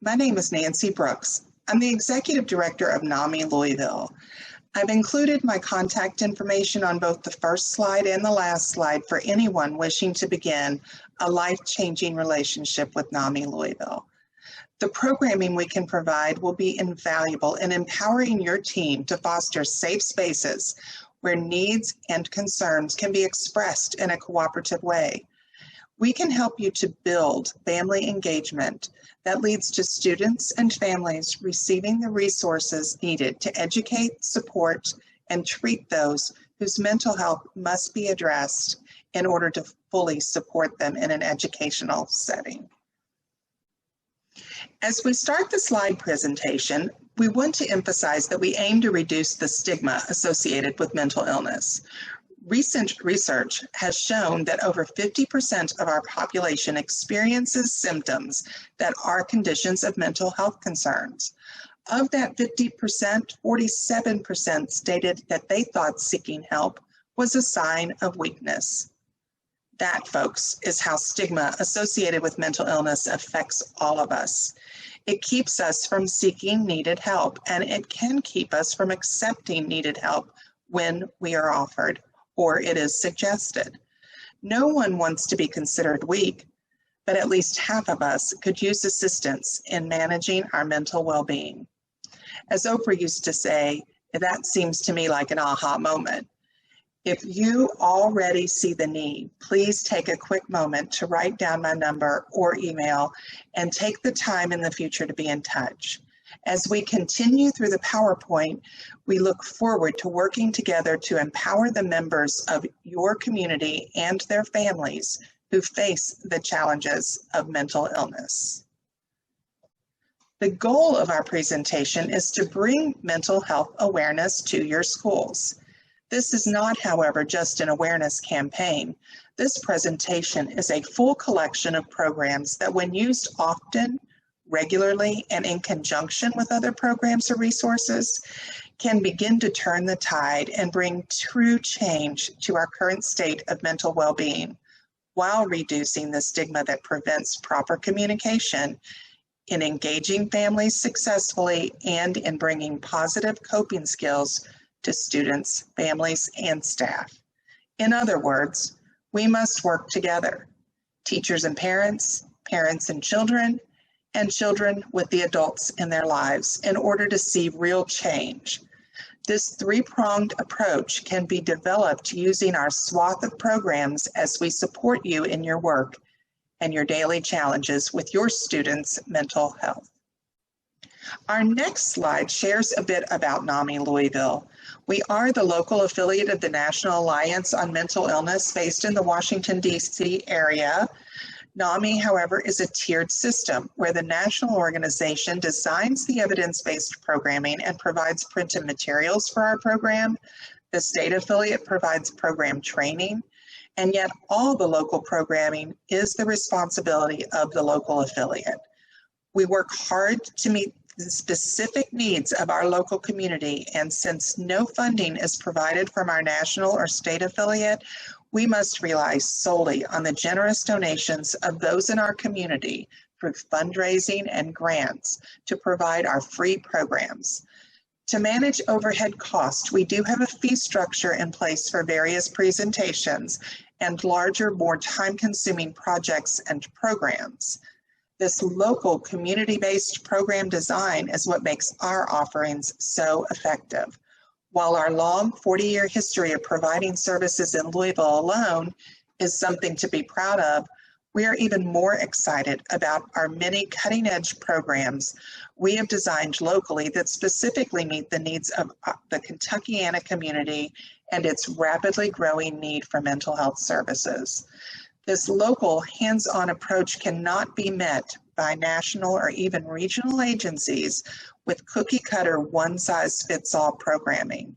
My name is Nancy Brooks. I'm the Executive Director of NAMI Louisville. I've included my contact information on both the first slide and the last slide for anyone wishing to begin a life-changing relationship with NAMI Louisville. The programming we can provide will be invaluable in empowering your team to foster safe spaces where needs and concerns can be expressed in a cooperative way. We can help you to build family engagement that leads to students and families receiving the resources needed to educate, support, and treat those whose mental health must be addressed in order to fully support them in an educational setting. As we start the slide presentation, we want to emphasize that we aim to reduce the stigma associated with mental illness. Recent research has shown that over 50% of our population experiences symptoms that are conditions of mental health concerns. Of that 50%, 47% stated that they thought seeking help was a sign of weakness. That, folks, is how stigma associated with mental illness affects all of us. It keeps us from seeking needed help, and it can keep us from accepting needed help when we are offered or it is suggested. No one wants to be considered weak, but at least half of us could use assistance in managing our mental well-being. As Oprah used to say, that seems to me like an aha moment. If you already see the need, please take a quick moment to write down my number or email and take the time in the future to be in touch. As we continue through the PowerPoint, we look forward to working together to empower the members of your community and their families who face the challenges of mental illness. The goal of our presentation is to bring mental health awareness to your schools. This is not, however, just an awareness campaign. This presentation is a full collection of programs that, when used often, regularly, and in conjunction with other programs or resources, can begin to turn the tide and bring true change to our current state of mental well-being, while reducing the stigma that prevents proper communication, in engaging families successfully, and in bringing positive coping skills to students, families, and staff. In other words, we must work together, teachers and parents, parents and children with the adults in their lives, in order to see real change. This three-pronged approach can be developed using our swath of programs as we support you in your work and your daily challenges with your students' mental health. Our next slide shares a bit about NAMI Louisville. We are the local affiliate of the National Alliance on Mental Illness based in the Washington, D.C. area. NAMI, however, is a tiered system where the national organization designs the evidence-based programming and provides printed materials for our program. The state affiliate provides program training, and yet all the local programming is the responsibility of the local affiliate. We work hard to meet the specific needs of our local community, and since no funding is provided from our national or state affiliate, we must rely solely on the generous donations of those in our community through fundraising and grants to provide our free programs. To manage overhead costs, we do have a fee structure in place for various presentations and larger, more time-consuming projects and programs. This local community-based program design is what makes our offerings so effective. While our long 40-year history of providing services in Louisville alone is something to be proud of, we are even more excited about our many cutting-edge programs we have designed locally that specifically meet the needs of the Kentuckiana community and its rapidly growing need for mental health services. This local hands-on approach cannot be met by national or even regional agencies with cookie-cutter one-size-fits-all programming.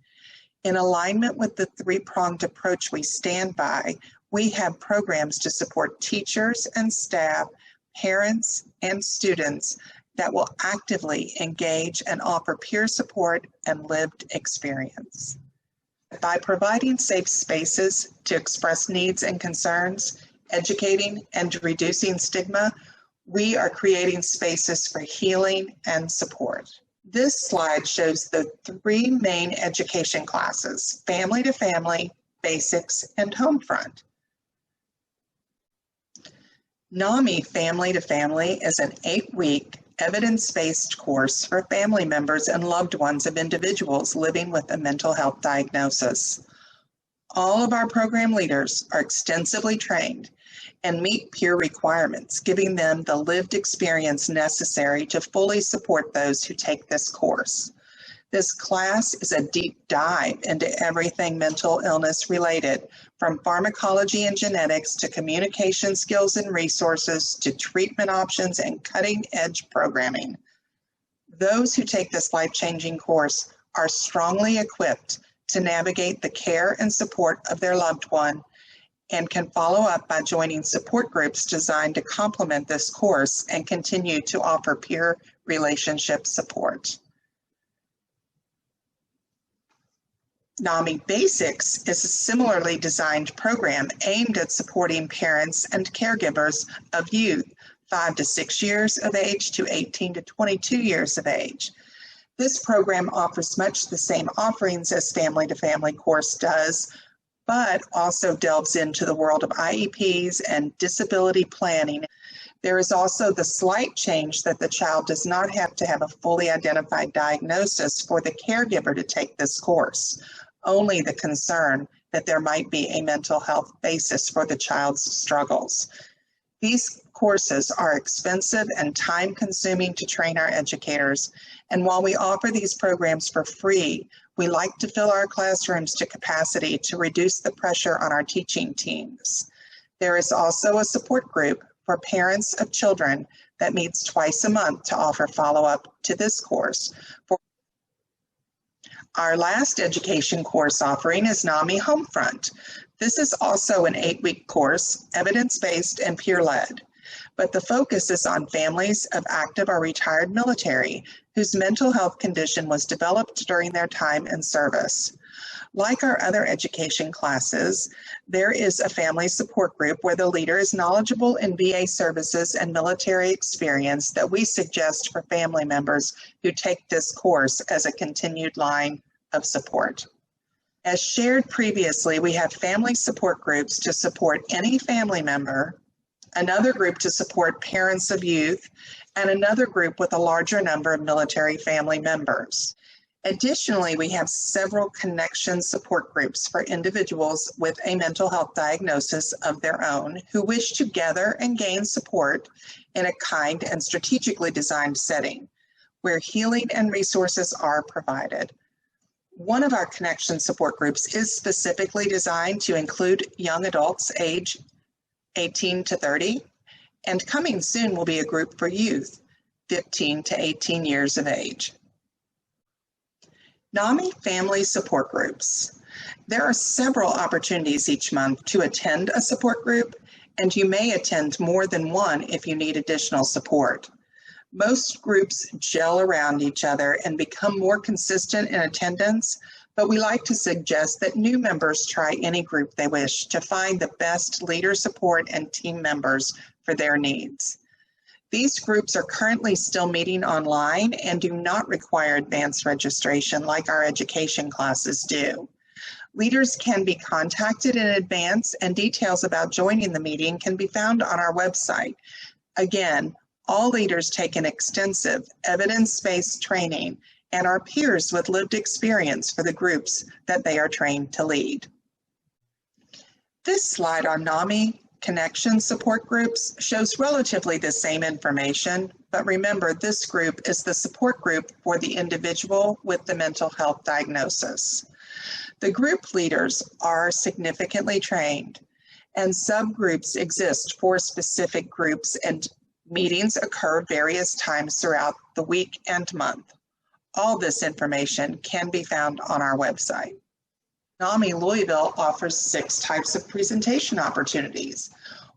In alignment with the three-pronged approach we stand by, we have programs to support teachers and staff, parents, and students that will actively engage and offer peer support and lived experience. By providing safe spaces to express needs and concerns, educating and reducing stigma, We are creating spaces for healing and support. This slide shows the three main education classes: Family to Family, Basics, and Homefront. NAMI Family to Family is an 8-week evidence-based course for family members and loved ones of individuals living with a mental health diagnosis. All of our program leaders are extensively trained and meet peer requirements, giving them the lived experience necessary to fully support those who take this course. This class is a deep dive into everything mental illness related, from pharmacology and genetics to communication skills and resources to treatment options and cutting-edge programming. Those who take this life-changing course are strongly equipped to navigate the care and support of their loved one and can follow up by joining support groups designed to complement this course and continue to offer peer relationship support. NAMI Basics is a similarly designed program aimed at supporting parents and caregivers of youth 5 to 6 years of age to 18 to 22 years of age. This program offers much the same offerings as Family to Family course does, but also delves into the world of IEPs and disability planning. There is also the slight change that the child does not have to have a fully identified diagnosis for the caregiver to take this course, only the concern that there might be a mental health basis for the child's struggles. These courses are expensive and time-consuming to train our educators, and while we offer these programs for free, we like to fill our classrooms to capacity to reduce the pressure on our teaching teams. There is also a support group for parents of children that meets twice a month to offer follow-up to this course. Our last education course offering is NAMI Homefront. This is also an 8-week course, evidence-based and peer-led, but the focus is on families of active or retired military whose mental health condition was developed during their time in service. Like our other education classes, there is a family support group where the leader is knowledgeable in VA services and military experience that we suggest for family members who take this course as a continued line of support. As shared previously, we have family support groups to support any family member, another group to support parents of youth, and another group with a larger number of military family members. Additionally, we have several connection support groups for individuals with a mental health diagnosis of their own who wish to gather and gain support in a kind and strategically designed setting where healing and resources are provided. One of our connection support groups is specifically designed to include young adults age 18 to 30, and coming soon will be a group for youth 15 to 18 years of age. NAMI Family Support Groups. There are several opportunities each month to attend a support group, and you may attend more than one if you need additional support. Most groups gel around each other and become more consistent in attendance, but we like to suggest that new members try any group they wish to find the best leader support and team members for their needs. These groups are currently still meeting online and do not require advanced registration like our education classes do. Leaders can be contacted in advance, and details about joining the meeting can be found on our website. Again, all leaders take an extensive evidence-based training and are peers with lived experience for the groups that they are trained to lead. This slide on NAMI Connection support groups shows relatively the same information, but remember, this group is the support group for the individual with the mental health diagnosis. The group leaders are significantly trained, and subgroups exist for specific groups, and meetings occur various times throughout the week and month. All this information can be found on our website. NAMI Louisville offers 6 types of presentation opportunities.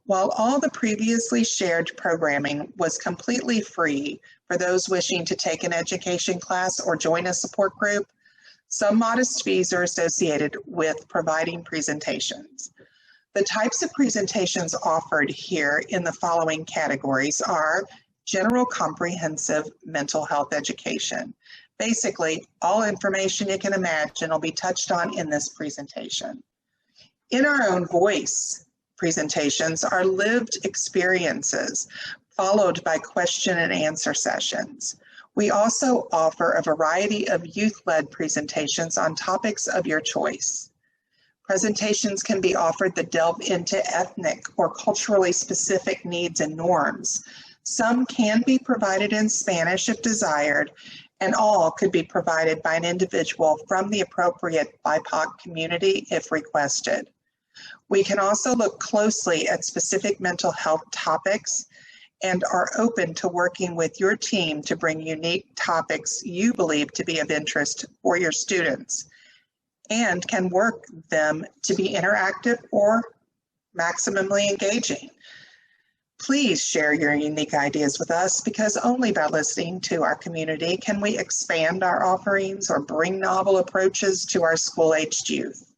While all the previously shared programming was completely free for those wishing to take an education class or join a support group, some modest fees are associated with providing presentations. The types of presentations offered here in the following categories are general comprehensive mental health education. Basically, all information you can imagine will be touched on in this presentation. In our own voice presentations are lived experiences, followed by question and answer sessions. We also offer a variety of youth-led presentations on topics of your choice. Presentations can be offered that delve into ethnic or culturally specific needs and norms. Some can be provided in Spanish if desired, and all could be provided by an individual from the appropriate BIPOC community if requested. We can also look closely at specific mental health topics and are open to working with your team to bring unique topics you believe to be of interest for your students, and can work them to be interactive or maximally engaging. Please share your unique ideas with us, because only by listening to our community can we expand our offerings or bring novel approaches to our school-aged youth.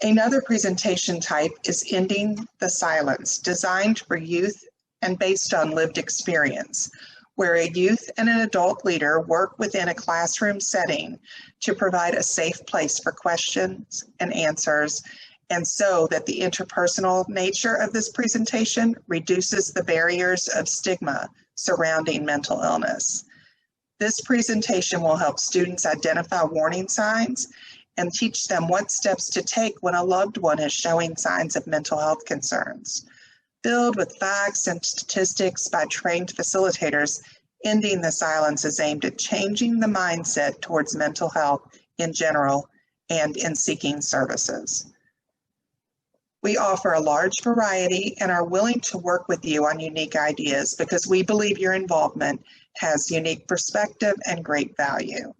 Another presentation type is Ending the Silence, designed for youth and based on lived experience, where a youth and an adult leader work within a classroom setting to provide a safe place for questions and answers, and so that the interpersonal nature of this presentation reduces the barriers of stigma surrounding mental illness. This presentation will help students identify warning signs and teach them what steps to take when a loved one is showing signs of mental health concerns. Filled with facts and statistics by trained facilitators, Ending the Silence is aimed at changing the mindset towards mental health in general and in seeking services. We offer a large variety and are willing to work with you on unique ideas because we believe your involvement has unique perspective and great value.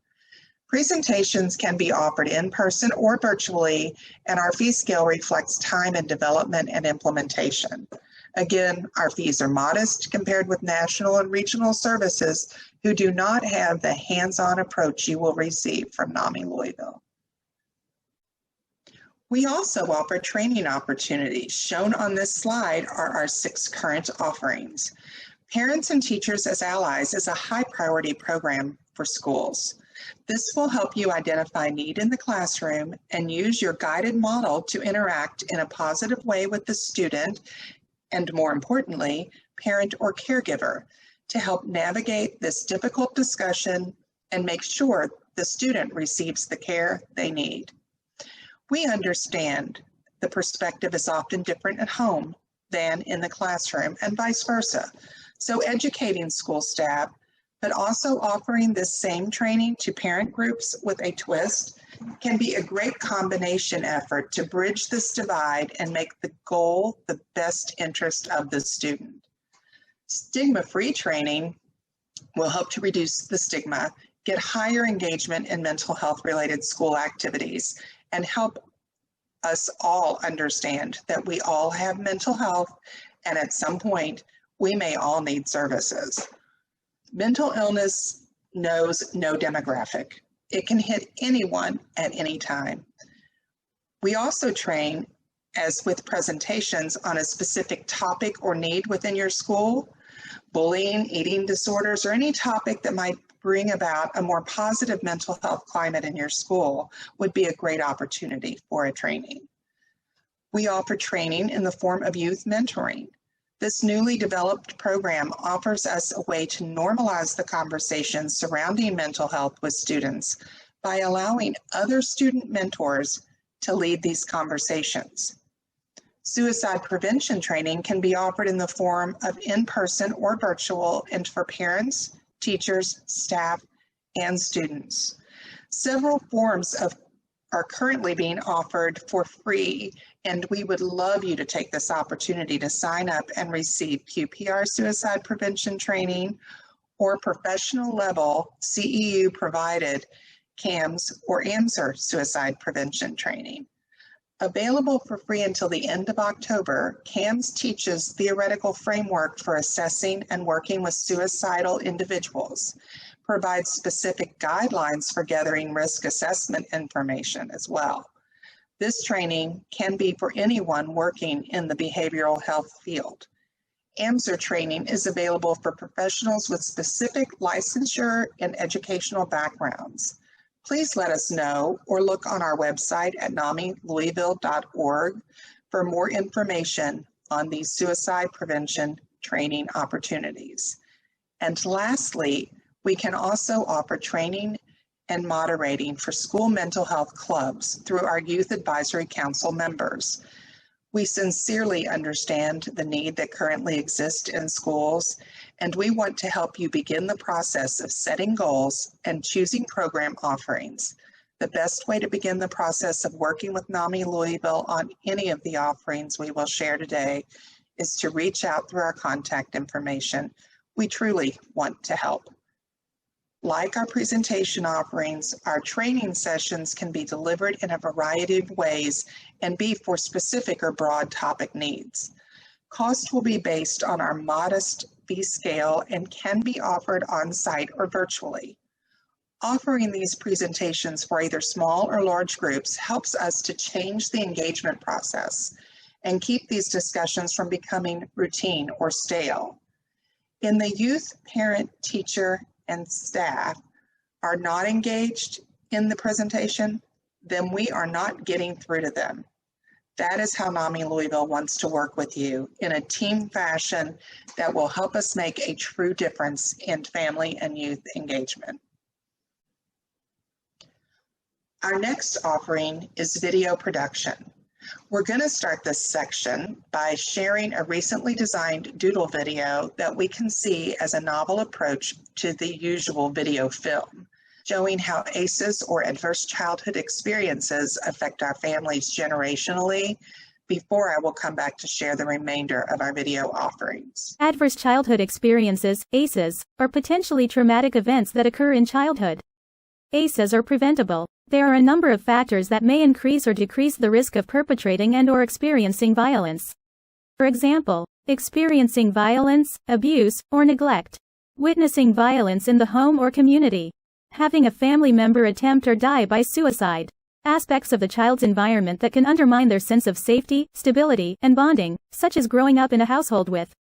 Presentations can be offered in person or virtually, and our fee scale reflects time in development and implementation. Again, our fees are modest compared with national and regional services who do not have the hands-on approach you will receive from NAMI Louisville. We also offer training opportunities. Shown on this slide are our 6 current offerings. Parents and Teachers as Allies is a high priority program for schools. This will help you identify need in the classroom and use your guided model to interact in a positive way with the student and, more importantly, parent or caregiver, to help navigate this difficult discussion and make sure the student receives the care they need. We understand the perspective is often different at home than in the classroom and vice versa. So educating school staff, but also offering this same training to parent groups with a twist, can be a great combination effort to bridge this divide and make the goal the best interest of the student. Stigma-free training will help to reduce the stigma, get higher engagement in mental health related school activities, and help us all understand that we all have mental health, and at some point we may all need services. Mental illness knows no demographic. It can hit anyone at any time. We also train, as with presentations, on a specific topic or need within your school. Bullying, eating disorders, or any topic that might bring about a more positive mental health climate in your school would be a great opportunity for a training. We offer training in the form of youth mentoring. This newly developed program offers us a way to normalize the conversations surrounding mental health with students by allowing other student mentors to lead these conversations. Suicide prevention training can be offered in the form of in-person or virtual, and for parents, teachers, staff, and students. Several forms are currently being offered for free, and we would love you to take this opportunity to sign up and receive QPR suicide prevention training or professional level CEU provided CAMS or AMSR suicide prevention training. Available for free until the end of October, CAMS teaches theoretical framework for assessing and working with suicidal individuals, provides specific guidelines for gathering risk assessment information as well. This training can be for anyone working in the behavioral health field. AMSR training is available for professionals with specific licensure and educational backgrounds. Please let us know or look on our website at NAMILouisville.org for more information on these suicide prevention training opportunities. And lastly, we can also offer training and moderating for school mental health clubs through our Youth Advisory Council members. We sincerely understand the need that currently exists in schools, and we want to help you begin the process of setting goals and choosing program offerings. The best way to begin the process of working with NAMI Louisville on any of the offerings we will share today is to reach out through our contact information. We truly want to help. Like our presentation offerings, our training sessions can be delivered in a variety of ways and be for specific or broad topic needs. Cost will be based on our modest fee scale and can be offered on-site or virtually. Offering these presentations for either small or large groups helps us to change the engagement process and keep these discussions from becoming routine or stale. In the youth, parent, teacher, and staff are not engaged in the presentation, then we are not getting through to them. That is how NAMI Louisville wants to work with you in a team fashion that will help us make a true difference in family and youth engagement. Our next offering is video production. We're going to start this section by sharing a recently designed doodle video that we can see as a novel approach to the usual video film, showing how ACEs or adverse childhood experiences affect our families generationally, before I will come back to share the remainder of our video offerings. Adverse childhood experiences, ACEs, are potentially traumatic events that occur in childhood. ACEs are preventable. There are a number of factors that may increase or decrease the risk of perpetrating and/or experiencing violence. For example, experiencing violence, abuse, or neglect, witnessing violence in the home or community, having a family member attempt or die by suicide, aspects of the child's environment that can undermine their sense of safety, stability, and bonding, such as growing up in a household with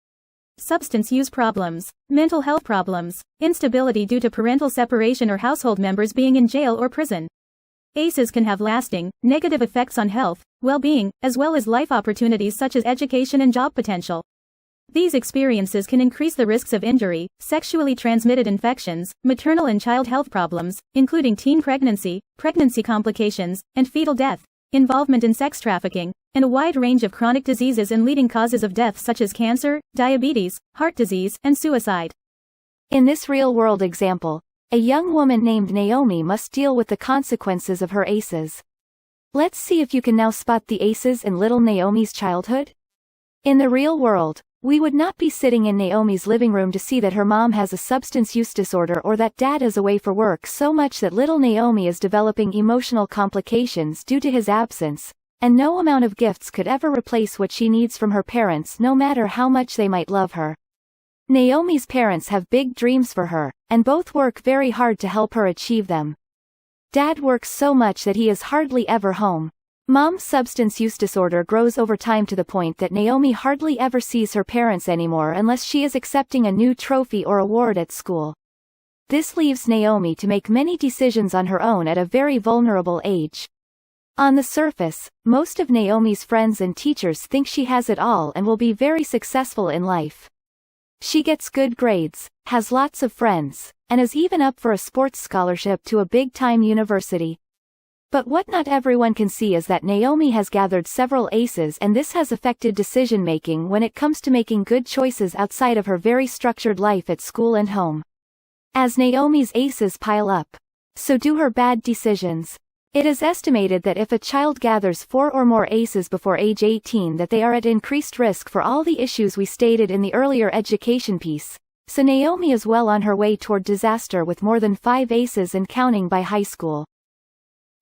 substance use problems, mental health problems, instability due to parental separation or household members being in jail or prison. ACEs can have lasting, negative effects on health, well-being, as well as life opportunities such as education and job potential. These experiences can increase the risks of injury, sexually transmitted infections, maternal and child health problems, including teen pregnancy, pregnancy complications, and fetal death, involvement in sex trafficking, and a wide range of chronic diseases and leading causes of death such as cancer, diabetes, heart disease, and suicide. In this real-world example, a young woman named Naomi must deal with the consequences of her ACEs. Let's see if you can now spot the ACEs in little Naomi's childhood. In the real world, we would not be sitting in Naomi's living room to see that her mom has a substance use disorder or that dad is away for work so much that little Naomi is developing emotional complications due to his absence, and no amount of gifts could ever replace what she needs from her parents no matter how much they might love her. Naomi's parents have big dreams for her, and both work very hard to help her achieve them. Dad works so much that he is hardly ever home. Mom's substance use disorder grows over time to the point that Naomi hardly ever sees her parents anymore unless she is accepting a new trophy or award at school. This leaves Naomi to make many decisions on her own at a very vulnerable age. On the surface, most of Naomi's friends and teachers think she has it all and will be very successful in life. She gets good grades, has lots of friends, and is even up for a sports scholarship to a big-time university. But what not everyone can see is that Naomi has gathered several ACEs, and this has affected decision-making when it comes to making good choices outside of her very structured life at school and home. As Naomi's ACEs pile up, so do her bad decisions. It is estimated that if a child gathers 4 or more ACEs before age 18, that they are at increased risk for all the issues we stated in the earlier education piece. So Naomi is well on her way toward disaster with more than 5 ACEs and counting by high school.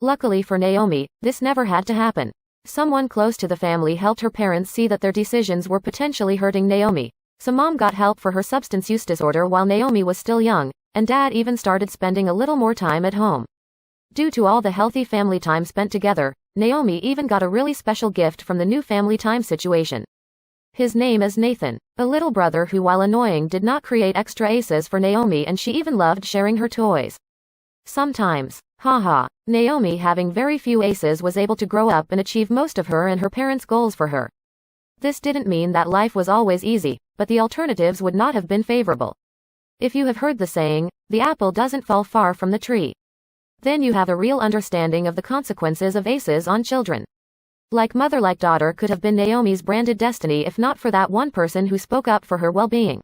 Luckily for Naomi, this never had to happen. Someone close to the family helped her parents see that their decisions were potentially hurting Naomi. So mom got help for her substance use disorder while Naomi was still young, and dad even started spending a little more time at home. Due to all the healthy family time spent together, Naomi even got a really special gift from the new family time situation. His name is Nathan, a little brother who, while annoying, did not create extra aces for Naomi, and she even loved sharing her toys. Sometimes, haha, Naomi, having very few aces, was able to grow up and achieve most of her and her parents' goals for her. This didn't mean that life was always easy, but the alternatives would not have been favorable. If you have heard the saying, the apple doesn't fall far from the tree, then you have a real understanding of the consequences of aces on children. Like mother like daughter could have been Naomi's branded destiny if not for that one person who spoke up for her well-being.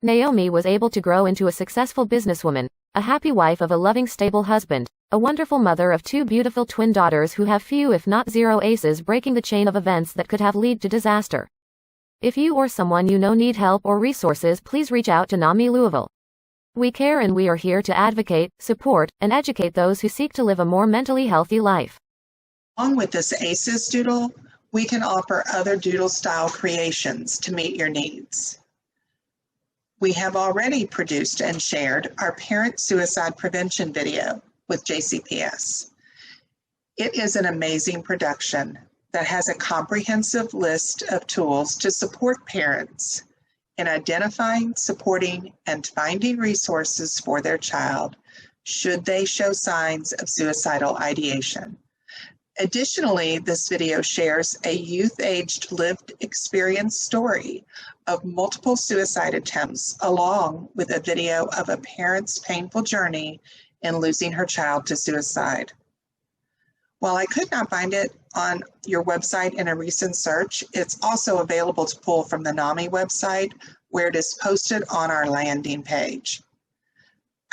Naomi was able to grow into a successful businesswoman, a happy wife of a loving stable husband, a wonderful mother of 2 beautiful twin daughters who have few if not zero aces, breaking the chain of events that could have led to disaster. If you or someone you know need help or resources, please reach out to NAMI Louisville. We care and we are here to advocate, support, and educate those who seek to live a more mentally healthy life. Along with this ACEs doodle, we can offer other doodle-style creations to meet your needs. We have already produced and shared our parent suicide prevention video with JCPS. It is an amazing production that has a comprehensive list of tools to support parents in identifying, supporting, and finding resources for their child should they show signs of suicidal ideation. Additionally, this video shares a youth-aged lived experience story of multiple suicide attempts, along with a video of a parent's painful journey in losing her child to suicide. While I could not find it on your website in a recent search, it's also available to pull from the NAMI website, where it is posted on our landing page.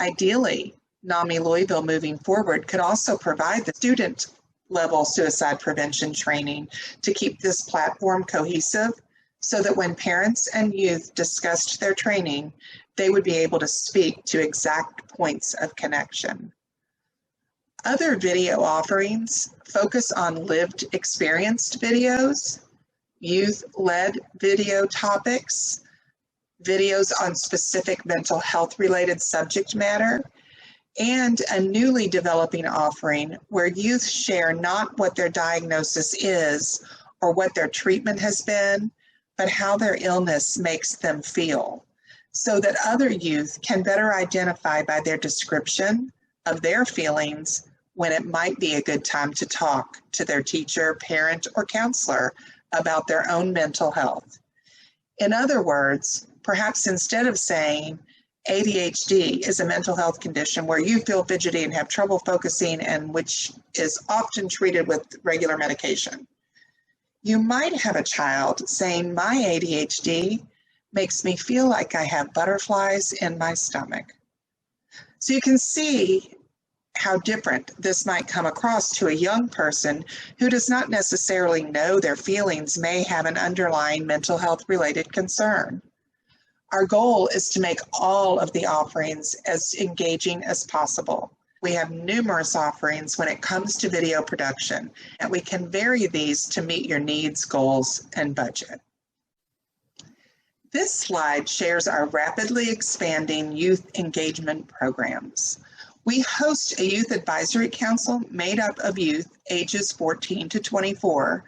Ideally, NAMI Louisville moving forward could also provide the student-level suicide prevention training to keep this platform cohesive, so that when parents and youth discussed their training, they would be able to speak to exact points of connection. Other video offerings focus on lived experienced videos, youth-led video topics, videos on specific mental health related subject matter, and a newly developing offering where youth share not what their diagnosis is or what their treatment has been, but how their illness makes them feel, so that other youth can better identify by their description of their feelings when it might be a good time to talk to their teacher, parent, or counselor about their own mental health. In other words, perhaps instead of saying ADHD is a mental health condition where you feel fidgety and have trouble focusing, and which is often treated with regular medication, you might have a child saying, my ADHD makes me feel like I have butterflies in my stomach. So you can see how different this might come across to a young person who does not necessarily know their feelings may have an underlying mental health related concern. Our goal is to make all of the offerings as engaging as possible. We have numerous offerings when it comes to video production, and we can vary these to meet your needs, goals, and budget. This slide shares our rapidly expanding youth engagement programs. We host a youth advisory council made up of youth ages 14 to 24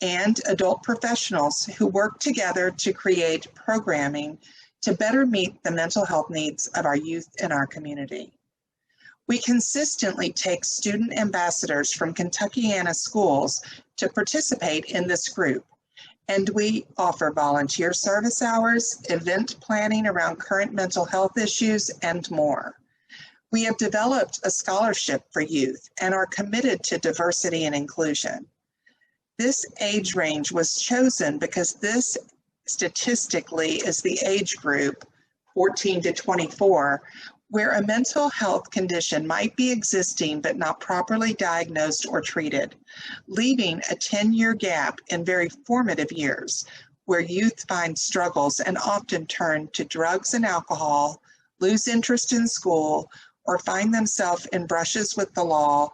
and adult professionals who work together to create programming to better meet the mental health needs of our youth in our community. We consistently take student ambassadors from Kentuckiana schools to participate in this group, and we offer volunteer service hours, event planning around current mental health issues, and more. We have developed a scholarship for youth and are committed to diversity and inclusion. This age range was chosen because this statistically is the age group, 14 to 24, where a mental health condition might be existing but not properly diagnosed or treated, leaving a 10-year gap in very formative years where youth find struggles and often turn to drugs and alcohol, lose interest in school, or find themselves in brushes with the law,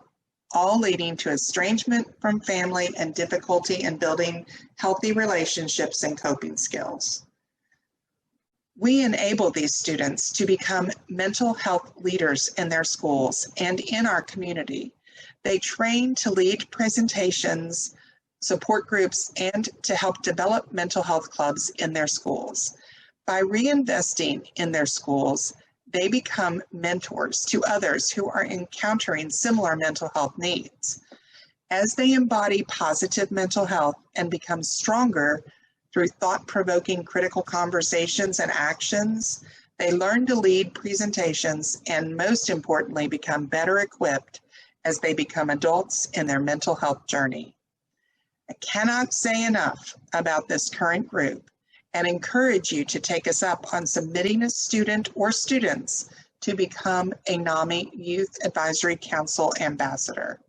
all leading to estrangement from family and difficulty in building healthy relationships and coping skills. We enable these students to become mental health leaders in their schools and in our community. They train to lead presentations, support groups, and to help develop mental health clubs in their schools. By reinvesting in their schools, they become mentors to others who are encountering similar mental health needs. As they embody positive mental health and become stronger through thought-provoking critical conversations and actions, they learn to lead presentations and, most importantly, become better equipped as they become adults in their mental health journey. I cannot say enough about this current group and encourage you to take us up on submitting a student or students to become a NAMI Youth Advisory Council Ambassador.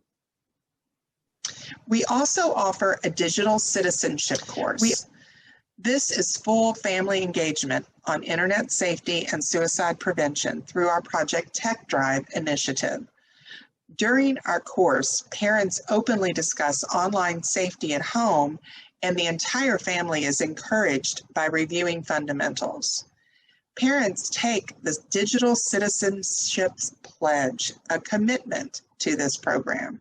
We also offer a digital citizenship course. This is full family engagement on internet safety and suicide prevention through our Project Tech Drive initiative. During our course, parents openly discuss online safety at home, and the entire family is encouraged by reviewing fundamentals. Parents take the Digital Citizenship Pledge, a commitment to this program.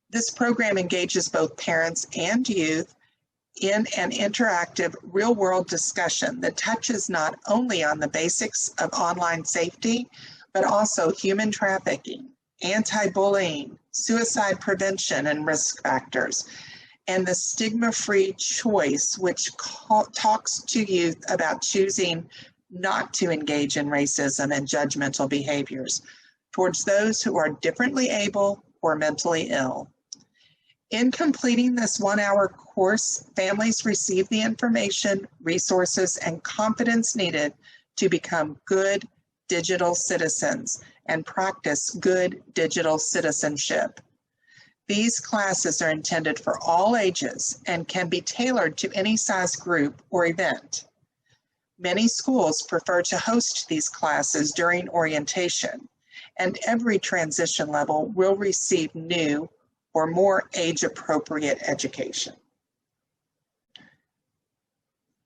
This program engages both parents and youth in an interactive real-world discussion that touches not only on the basics of online safety, but also human trafficking, anti-bullying, suicide prevention and risk factors, and the stigma-free choice, which talks to youth about choosing not to engage in racism and judgmental behaviors towards those who are differently able or mentally ill. In completing this one-hour course, families receive the information, resources, and confidence needed to become good digital citizens and practice good digital citizenship. These classes are intended for all ages and can be tailored to any size group or event. Many schools prefer to host these classes during orientation, and every transition level will receive new or more age-appropriate education.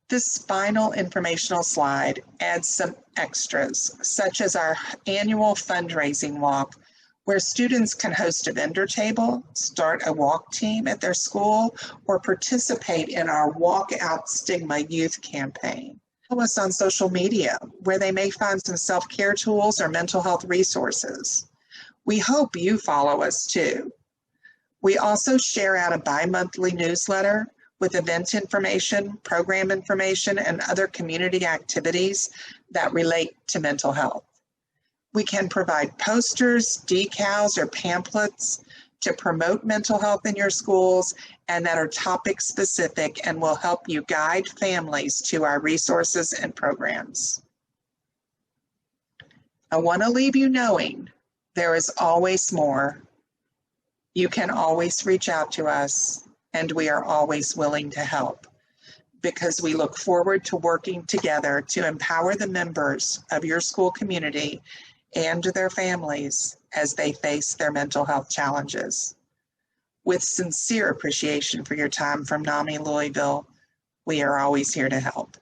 This final informational slide adds some extras, such as our annual fundraising walk, where students can host a vendor table, start a walk team at their school, or participate in our Walk Out Stigma youth campaign. Follow us on social media, where they may find some self-care tools or mental health resources. We hope you follow us too. We also share out a bi-monthly newsletter with event information, program information, and other community activities that relate to mental health. We can provide posters, decals, or pamphlets to promote mental health in your schools and that are topic specific and will help you guide families to our resources and programs. I want to leave you knowing there is always more. You can always reach out to us, and we are always willing to help, because we look forward to working together to empower the members of your school community and their families as they face their mental health challenges. With sincere appreciation for your time from NAMI Louisville, we are always here to help.